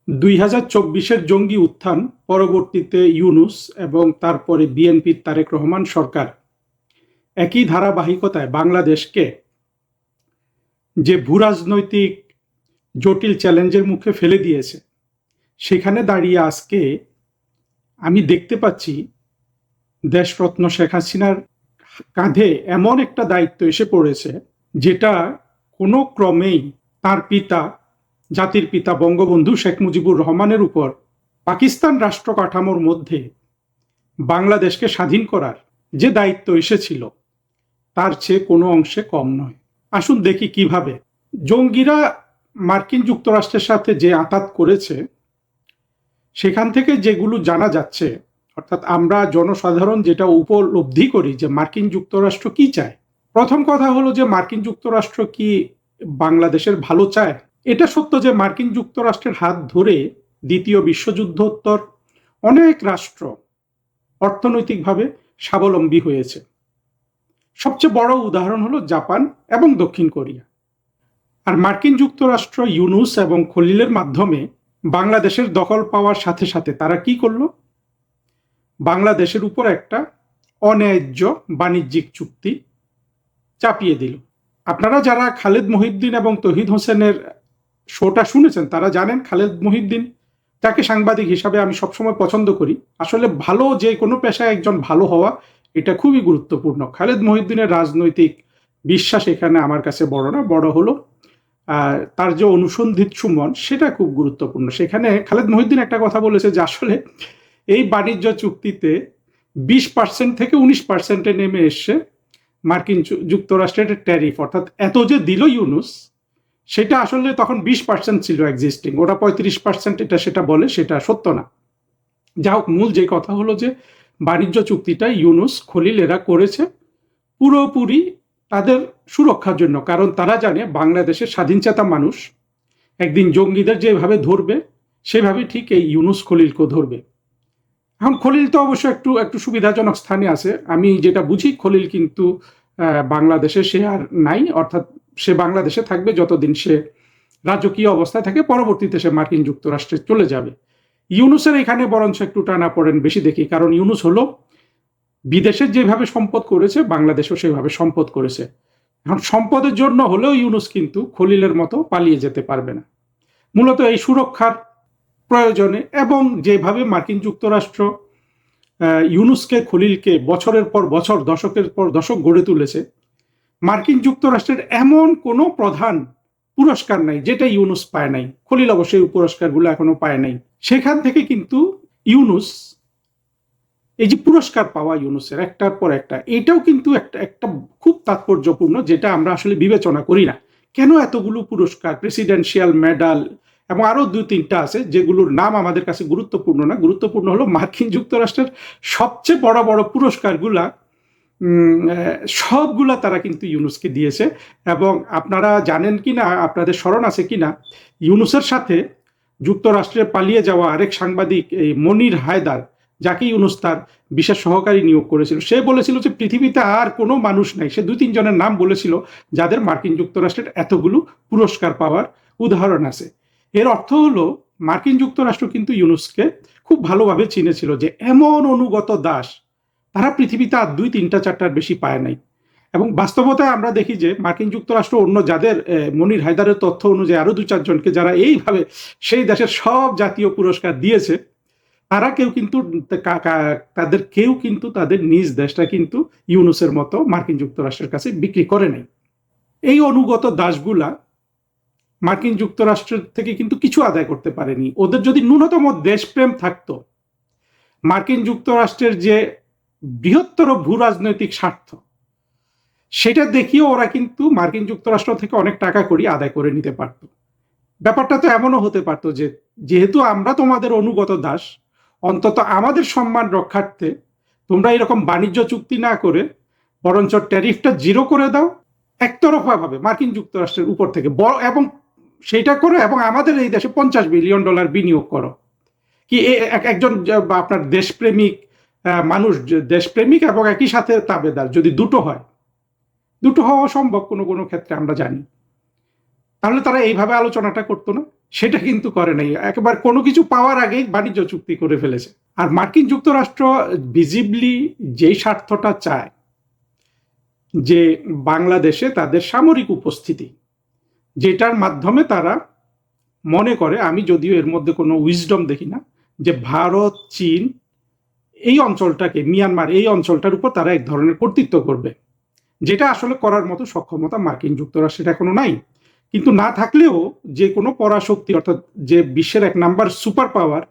2024-এর জঙ্গি উত্থান, পরবর্তীতে ইউনূস এবং তারপরে বিএনপির তারেক রহমান সরকার একই ধারাবাহিকতায় বাংলাদেশকে যে ভূরাজনৈতিক জটিল চ্যালেঞ্জের মুখে ফেলে দিয়েছে, সেখানে দাঁড়িয়ে আজকে আমি দেখতে পাচ্ছি দেশরত্ন শেখ হাসিনার কাঁধে এমন একটা দায়িত্ব এসে পড়েছে, যেটা কোনো ক্রমেই তার পিতা, জাতির পিতা বঙ্গবন্ধু শেখ মুজিবুর রহমানের উপর পাকিস্তান রাষ্ট্র কাঠামোর মধ্যে বাংলাদেশকে স্বাধীন করার যে দায়িত্ব এসেছিল, তার চেয়ে কোনো অংশে কম নয়। আসুন দেখি কিভাবে জঙ্গিরা মার্কিন যুক্তরাষ্ট্রের সাথে যে আঁতাত করেছে, সেখান থেকে যেগুলো জানা যাচ্ছে, অর্থাৎ আমরা জনসাধারণ যেটা উপলব্ধি করি যে মার্কিন যুক্তরাষ্ট্র কি চায়। প্রথম কথা হলো যে মার্কিন যুক্তরাষ্ট্র কি বাংলাদেশের ভালো চায়? এটা সত্য যে মার্কিন যুক্তরাষ্ট্রের হাত ধরে দ্বিতীয় বিশ্বযুদ্ধোত্তর অনেক রাষ্ট্র অর্থনৈতিকভাবে স্বাবলম্বী হয়েছে। সবচেয়ে বড় উদাহরণ হলো জাপান এবং দক্ষিণ কোরিয়া। আর মার্কিন যুক্তরাষ্ট্র ইউনূস এবং খলিলের মাধ্যমে বাংলাদেশের দখল পাওয়ার সাথে সাথে তারা কি করলো? বাংলাদেশের উপর একটা অন্যায্য বাণিজ্যিক চুক্তি চাপিয়ে দিল। আপনারা যারা খালেদ মহিউদ্দিন এবং তৌহিদ হোসেনের শোটা শুনেছেন, তারা জানেন খালেদ মহিউদ্দিন, তাকে সাংবাদিক হিসাবে আমি সবসময় পছন্দ করি। আসলে ভালো যে কোনো পেশায় একজন ভালো হওয়া, এটা খুবই গুরুত্বপূর্ণ। খালেদ মহিউদ্দিনের রাজনৈতিক বিশ্বাস এখানে আমার কাছে বড় না, বড় হলো তার যে অনুসন্ধিৎসু মন, সেটা খুব গুরুত্বপূর্ণ। সেখানে খালেদ মহিউদ্দিন একটা কথা বলেছে যে আসলে এই বাণিজ্য চুক্তিতে 20% থেকে 19% নেমে এসছে মার্কিন যুক্তরাষ্ট্রের ট্যারিফ, অর্থাৎ এত যে দিল ইউনূস, সেটা আসলে তখন 20% ছিল এক্সিস্টিং, ওটা 35% এটা সেটা বলে, সেটা সত্য না। যা হোক, মূল যে কথা হলো যে বাণিজ্য চুক্তিটা ইউনূস খলিল এরা করেছে পুরোপুরি তাদের সুরক্ষার জন্য, কারণ তারা জানে বাংলাদেশের স্বাধীনচেতা মানুষ একদিন জঙ্গিদের যেভাবে ধরবে, সেভাবে ঠিক এই ইউনূস খলিলকেও ধরবে। এখন খলিল তো অবশ্য একটু একটু সুবিধাজনক স্থানে আছে। আমি যেটা বুঝি, খলিল কিন্তু বাংলাদেশে সে আর নাই, অর্থাৎ সে বাংলাদেশে থাকবে যতদিন সে রাজকীয় অবস্থায় থাকে, পরবর্তীতে সে মার্কিন যুক্তরাষ্ট্রে চলে যাবে। ইউনূসের এখানে বরঞ্চ একটু টানা পড়েন বেশি দেখি, কারণ ইউনূস হলো বিদেশের যেভাবে সম্পদ করেছে, বাংলাদেশও সেভাবে সম্পদ করেছে। এখন সম্পদের জন্য হলেও ইউনূস কিন্তু খলিলের মতো পালিয়ে যেতে পারবে না। মূলত এই সুরক্ষার প্রয়োজনে, এবং যেভাবে মার্কিন যুক্তরাষ্ট্র ইউনূসকে খলিলকে বছরের পর বছর, দশকের পর দশক গড়ে তুলেছে, মার্কিন যুক্তরাষ্ট্রের এমন কোনো প্রধান পুরস্কার নাই যেটা ইউনূস পায় নাই। খলিল অবশ্যই পুরস্কারগুলো এখনো পায় নাই। সেখান থেকে কিন্তু ইউনূস, এই যে পুরস্কার পাওয়া ইউনূসের একটার পর একটা, এটাও কিন্তু একটা একটা খুব তাৎপর্যপূর্ণ, যেটা আমরা আসলে বিবেচনা করি না। কেন এতগুলো পুরস্কার, প্রেসিডেন্সিয়াল মেডাল এবং আরো 2-3টা আছে যেগুলোর নাম আমাদের কাছে গুরুত্বপূর্ণ না। গুরুত্বপূর্ণ হলো মার্কিন যুক্তরাষ্ট্রের সবচেয়ে বড় বড় পুরস্কারগুলা সবগুলা তারা কিন্তু ইউনূসকে দিয়েছে। এবং আপনারা জানেন কিনা, আপনাদের স্মরণ আছে কিনা, ইউনূসের সাথে যুক্তরাষ্ট্রে পালিয়ে যাওয়া আরেক সাংবাদিক এই মনির হায়দার, যাকে ইউনূস তার বিশেষ সহকারী নিয়োগ করেছিল, সে বলেছিল যে পৃথিবীতে আর কোনো মানুষ নাই, সে 2-3 জনের নাম বলেছিল যাদের মার্কিন যুক্তরাষ্ট্রের এতগুলো পুরস্কার পাওয়ার উদাহরণ আছে। এর অর্থ হলো মার্কিন যুক্তরাষ্ট্র কিন্তু ইউনূসকে খুব ভালোভাবে চিনেছিল যে এমন অনুগত দাস তারা পৃথিবীতে আর 2-3-4টার বেশি পায় নাই। এবং বাস্তবতায় আমরা দেখি যে মার্কিন যুক্তরাষ্ট্র অন্য যাদের, মনির হায়দারের তথ্য অনুযায়ী আরো 2-4 জনকে যারা এইভাবে সেই দেশের সব জাতীয় পুরস্কার দিয়েছে, তারা কেউ কিন্তু তাদের কেউ কিন্তু তাদের নিজ দেশটা কিন্তু ইউনূসের মতো মার্কিন যুক্তরাষ্ট্রের কাছে বিক্রি করে নাই। এই অনুগত দাসগুলা মার্কিন যুক্তরাষ্ট্রের থেকে কিন্তু কিছু আদায় করতে পারেনি। ওদের যদি ন্যূনতম দেশপ্রেম থাকতো, মার্কিন যুক্তরাষ্ট্রের যে বৃহত্তর ভূ রাজনৈতিক স্বার্থ, সেটা দেখিয়ে ওরা কিন্তু মার্কিন যুক্তরাষ্ট্র থেকে অনেক টাকা করি আদায় করে নিতে পারত। ব্যাপারটা তো এমনও হতে পারতো যে যেহেতু আমরা তোমাদের অনুগত দাস, অন্তত আমাদের সম্মান রক্ষার্থে তোমরা এরকম বাণিজ্য চুক্তি না করে বরঞ্চ ট্যারিফটা 0 করে দাও একতরফা ভাবে মার্কিন যুক্তরাষ্ট্রের উপর থেকে, এবং সেইটা করো এবং আমাদের এই দেশে $50 বিলিয়ন বিনিয়োগ করো। কি একজন আপনার দেশপ্রেমিক মানুষ, দেশপ্রেমিক এবং একই সাথে তাবেদার, যদি দুটো হয়, দুটো হওয়া সম্ভব কোনো কোনো ক্ষেত্রে আমরা জানি, তাহলে তারা এইভাবে আলোচনাটা করতো না। সেটা কিন্তু করে নাই, একেবারে কোনো কিছু পাওয়ার আগেই বাণিজ্য চুক্তি করে ফেলেছে। আর মার্কিন যুক্তরাষ্ট্র ভিজিবলি যেই স্বার্থটা চায় যে বাংলাদেশে তাদের সামরিক উপস্থিতি, যেটার মাধ্যমে তারা মনে করে, আমি যদিও এর মধ্যে কোনো উইজডম দেখি না, যে ভারত চীন এই অঞ্চলটাকে, মিয়ানমার এই অঞ্চলটার উপর তারা এক ধরনের কর্তৃত্ব করবে, যেটা আসলে করার মতো সক্ষমতা মার্কিন যুক্তরাষ্ট্রের এখনো নাই। কিন্তু না থাকলেও যে কোনো পরাশক্তি, অর্থাৎ যে বিশ্বের এক নাম্বার সুপার পাওয়ার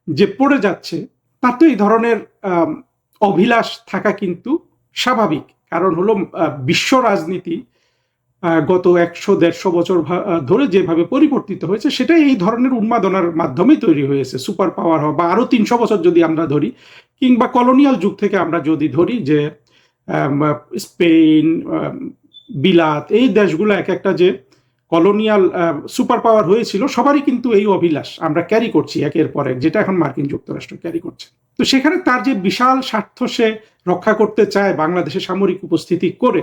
যে পড়ে যাচ্ছে, তার তো এই ধরনের অভিলাষ থাকা কিন্তু স্বাভাবিক। কারণ হলো বিশ্ব রাজনীতি গত 100-150 বছর ধরে যেভাবে পরিবর্তিত হয়েছে, সেটা এই ধরনের উন্মাদনার মাধ্যমেই তৈরি হয়েছে। সুপার পাওয়ার বা আরো 300 বছর যদি আমরা ধরি, কিংবা কলোনিয়াল যুগ থেকে আমরা যদি ধরি, যে স্পেন, বিলাত, এই দেশগুলো এক একটা যে কলোনিয়াল সুপার পাওয়ার হয়েছিল, সবারই কিন্তু এই অভিলাষ আমরা ক্যারি করছি একের পর এক, যেটা এখন মার্কিন যুক্তরাষ্ট্র ক্যারি করছে। তো সেখানে তার যে বিশাল স্বার্থ সে রক্ষা করতে চায় বাংলাদেশে সামরিক উপস্থিতি করে,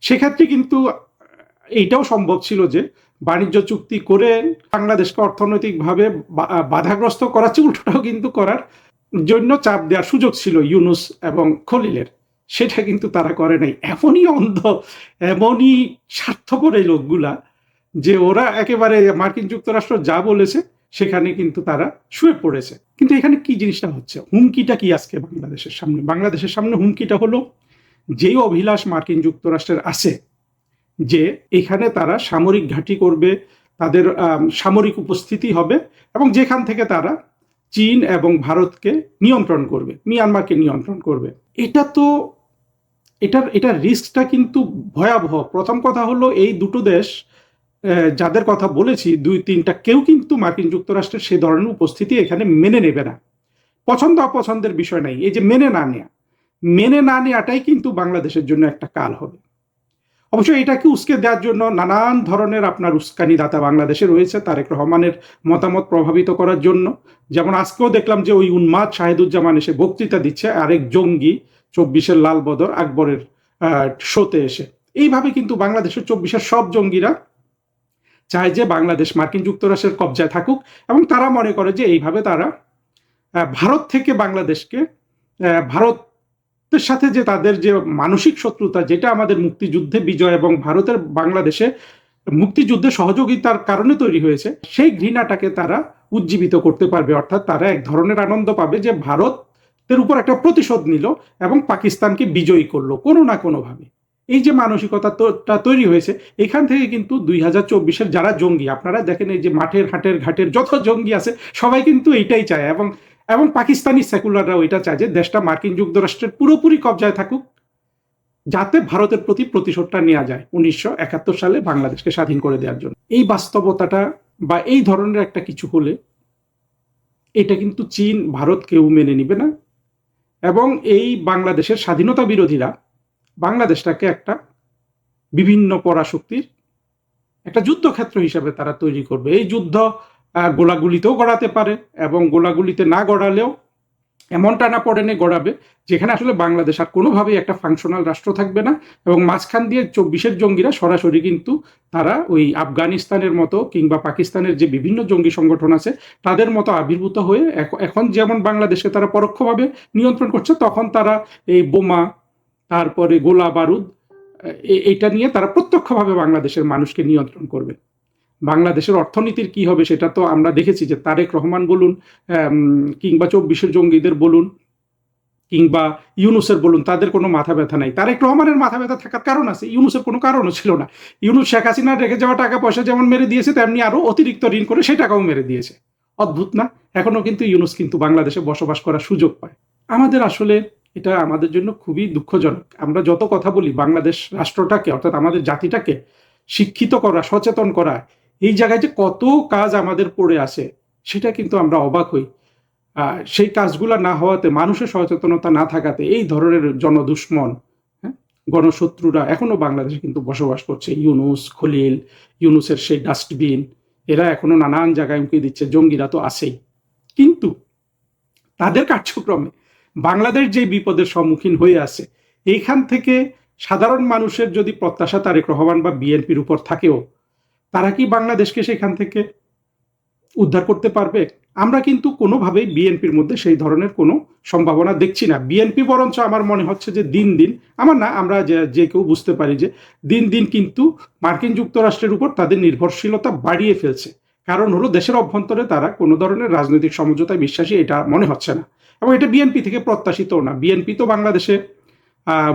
সেক্ষেত্রে কিন্তু এইটাও সম্ভব ছিল যে বাণিজ্য চুক্তি করে বাংলাদেশকে অর্থনৈতিকভাবে বাধাগ্রস্ত করার চেয়ে উল্টোটাও কিন্তু করার জন্য চাপ দেওয়ার সুযোগ ছিল ইউনুস এবং খলিলের। সেটা কিন্তু তারা করে নাই। এমনই অন্ধ, এমনই স্বার্থপর এই লোকগুলা যে ওরা একেবারে মার্কিন যুক্তরাষ্ট্র যা বলেছে সেখানে কিন্তু তারা শুয়ে পড়েছে। কিন্তু এখানে কি জিনিসটা হচ্ছে, হুমকিটা কি আজকে বাংলাদেশের সামনে? বাংলাদেশের সামনে হুমকিটা হলো, যেই অভিলাষ মার্কিন যুক্তরাষ্ট্রের আছে যে এখানে তারা সামরিক ঘাঁটি করবে, তাদের সামরিক উপস্থিতি হবে, এবং যেখান থেকে তারা চীন এবং ভারতকে নিয়ন্ত্রণ করবে, মিয়ানমারকে নিয়ন্ত্রণ করবে, এটা তো এটার রিস্কটা কিন্তু ভয়াবহ। প্রথম কথা হলো, এই দুটো দেশ যাদের কথা বলেছি, 2-3টা, কেউ কিন্তু মার্কিন যুক্তরাষ্ট্রের সেই ধরনের উপস্থিতি এখানে মেনে নেবে না। পছন্দ অপছন্দের বিষয় নাই, এই যে মেনে না নেওয়াটাই কিন্তু বাংলাদেশের জন্য একটা কাল হবে। অবশ্যই এটাকে উস্কে দেওয়ার জন্য নানান ধরনের আপনার উস্কানিদাতা বাংলাদেশে রয়েছে, তারেক রহমানের মতামত প্রভাবিত করার জন্য। যেমন আজকেও দেখলাম যে ওই উন্মাদ শাহেদুজ্জামান এসে বক্তৃতা দিচ্ছে আরেক জঙ্গি 24-এর লাল বদর আকবরের শোতে এসে। এইভাবে কিন্তু বাংলাদেশের 24-এর সব জঙ্গিরা চায় যে বাংলাদেশ মার্কিন যুক্তরাষ্ট্রের কবজায় থাকুক, এবং তারা মনে করে যে এইভাবে তারা ভারত থেকে বাংলাদেশকে, ভারতের সাথে যে তাদের যে মানসিক শত্রুতা, যেটা আমাদের মুক্তিযুদ্ধে বিজয় এবং ভারতের বাংলাদেশে মুক্তিযুদ্ধে সহযোগিতার কারণে তৈরি হয়েছে, সেই ঘৃণাটাকে তারা উজ্জীবিত করতে পারবে। অর্থাৎ তারা এক ধরনের আনন্দ পাবে যে ভারতের উপর একটা প্রতিশোধ নিল এবং পাকিস্তানকে বিজয়ী করলো কোনো না কোনোভাবে। এই যে মানসিকতাটা তৈরি হয়েছে, এখান থেকে কিন্তু 2024-এর যারা জঙ্গি, আপনারা দেখেন এই যে মাঠের হাটের ঘাটের যত জঙ্গি আছে, সবাই কিন্তু এইটাই চায়, এবং পাকিস্তানি সেকুলাররাও এটা চায় যে দেশটা মার্কিন যুক্তরাষ্ট্রের পুরোপুরি কবজায় থাকুক, যাতে ভারতের প্রতি প্রতিশোধটা নেওয়া যায় 1971 সালে বাংলাদেশকে স্বাধীন করে দেওয়ার জন্য। এই বাস্তবতাটা বা এই ধরনের একটা কিছু হলে, এটা কিন্তু চীন, ভারত কেউ মেনে নিবে না, এবং এই বাংলাদেশের স্বাধীনতা বিরোধীরা বাংলাদেশটাকে একটা বিভিন্ন পরাশক্তির একটা যুদ্ধক্ষেত্র হিসাবে তারা তৈরি করবে। এই যুদ্ধ গোলাগুলিতেও গড়াতে পারে, এবং গোলাগুলিতে না গড়ালেও এমন টানাপোড়েনে গড়াবে যেখানে আসলে বাংলাদেশ আর কোনোভাবেই একটা ফাংশনাল রাষ্ট্র থাকবে না, এবং মাঝখান দিয়ে 24-এর জঙ্গিরা সরাসরি কিন্তু তারা ওই আফগানিস্তানের মতো কিংবা পাকিস্তানের যে বিভিন্ন জঙ্গি সংগঠন আছে তাদের মতো আবির্ভূত হয়ে, এখন যেমন বাংলাদেশকে তারা পরোক্ষভাবে নিয়ন্ত্রণ করছে, তখন তারা এই বোমা, তারপরে গোলা বারুদ, এটা নিয়ে তারা প্রত্যক্ষভাবে বাংলাদেশের মানুষকে নিয়ন্ত্রণ করবে। বাংলাদেশের অর্থনীতির কি হবে সেটা তো আমরা দেখেছি, যে তারেক রহমান বলুন, কিংবা 24-এর জঙ্গিদের বলুন, কিংবা ইউনুসের বলুন, তাদের কোনো মাথা ব্যথা নাই। তারেক রহমানের মাথা ব্যথা থাকার কারণ আছে, ইউনুসের কোনো কারণও ছিল না। ইউনুস শেখ হাসিনার রেখে যাওয়া টাকা পয়সা যেমন মেরে দিয়েছে, তেমনি আরো অতিরিক্ত ঋণ করে সেই টাকাও মেরে দিয়েছে। অদ্ভুত না? এখনো কিন্তু ইউনুস কিন্তু বাংলাদেশে বসবাস করার সুযোগ পায়। আমাদের আসলে এটা আমাদের জন্য খুবই দুঃখজনক। আমরা যত কথা বলি বাংলাদেশ রাষ্ট্রটাকে, অর্থাৎ আমাদের জাতিটাকে শিক্ষিত করা, সচেতন করা, এই জায়গায় যে কত কাজ আমাদের পড়ে আছে সেটা কিন্তু আমরা অবাক হই। সেই কাজগুলো না হওয়াতে, মানুষের সচেতনতা না থাকাতে, এই ধরনের জনদুশ্মন, গণশত্রুরা এখনো বাংলাদেশে কিন্তু বসবাস করছে। ইউনুস, খলিল, ইউনুসের সেই ডাস্টবিন, এরা এখনো নানান জায়গায় উঁকি দিচ্ছে। জঙ্গিরা তো আছেই, কিন্তু তাদের কার্যক্রমে বাংলাদেশ যে বিপদের সম্মুখীন হয়ে আছে, এইখান থেকে সাধারণ মানুষের যদি প্রত্যাশা তারেক রহমান বা বিএনপির উপর থাকেও, তারা কি বাংলাদেশকে সেখান থেকে উদ্ধার করতে পারবে? আমরা কিন্তু কোনোভাবেই বিএনপির মধ্যে সেই ধরনের কোনো সম্ভাবনা দেখছি না। বিএনপি বরঞ্চ আমার মনে হচ্ছে যে দিন দিন, আমার না, আমরা যে কেউ বুঝতে পারি যে দিন দিন কিন্তু মার্কিন যুক্তরাষ্ট্রের উপর তাদের নির্ভরশীলতা বাড়িয়ে ফেলছে। কারণ হলো দেশের অভ্যন্তরে তারা কোনো ধরনের রাজনৈতিক সমঝোতায় বিশ্বাসী এটা মনে হচ্ছে না, এবং এটা বিএনপি থেকে প্রত্যাশিতও না। বিএনপি তো বাংলাদেশে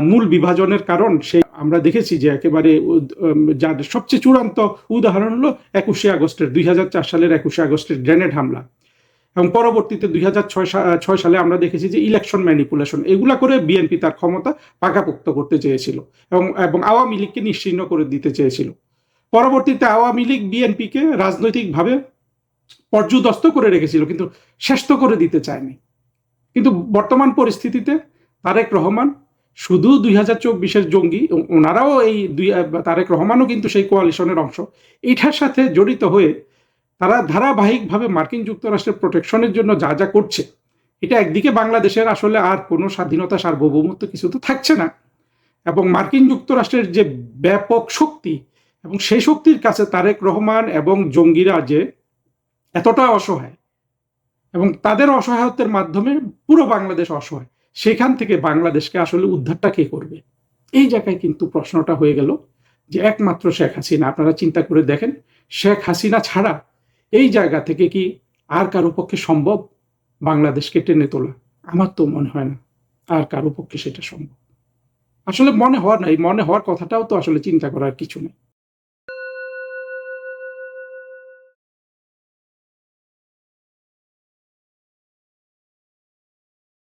মূল বিভাজনের কারণ সেই আমরা দেখেছি যে একেবারে যার সবচেয়ে চূড়ান্ত উদাহরণ হলো 21শে আগস্টের 2004 সালের 21শে আগস্টের গ্রেনেড হামলা, এবং পরবর্তীতে 2006 সালে আমরা দেখেছি যে ইলেকশন ম্যানিপুলেশন, এগুলা করে বিএনপি তার ক্ষমতা পাকাপোক্ত করতে চেয়েছিল এবং এবং আওয়ামী লীগকে নিশ্চিহ্ন করে দিতে চেয়েছিল। পরবর্তীতে আওয়ামী লীগ বিএনপিকে রাজনৈতিকভাবে পর্যুদস্ত করে রেখেছিল, কিন্তু শেষ তো করে দিতে চায়নি। কিন্তু বর্তমান পরিস্থিতিতে তারেক রহমান শুধু 2024-এর জঙ্গি, ওনারাও এই তারেক রহমানও কিন্তু সেই কোয়ালিশনের অংশ, এটার সাথে জড়িত হয়ে তারা ধারাবাহিকভাবে মার্কিন যুক্তরাষ্ট্রের প্রোটেকশনের জন্য যা যা করছে, এটা একদিকে বাংলাদেশের আসলে আর কোনো স্বাধীনতা সার্বভৌমত্ব কিছু তো থাকছে না, এবং মার্কিন যুক্তরাষ্ট্রের যে ব্যাপক শক্তি, এবং সেই শক্তির কাছে তারেক রহমান এবং জঙ্গিরা যে এতটা অসহায়, এবং তাদের অসহায়ত্বের মাধ্যমে পুরো বাংলাদেশ অসহায়, সেখান থেকে বাংলাদেশকে আসলে উদ্ধারটা কে করবে? এই জায়গায় কিন্তু প্রশ্নটা হয়ে গেল যে একমাত্র শেখ হাসিনা। আপনারা চিন্তা করে দেখেন, শেখ হাসিনা ছাড়া এই জায়গা থেকে কি আর কারো পক্ষে সম্ভব বাংলাদেশকে টেনে তোলা? আমার তো মনে হয় না আর কারো পক্ষে সেটা সম্ভব। আসলে মনে হওয়ার নাই, মনে হওয়ার কথাটাও তো আসলে চিন্তা করার কিছু নেই।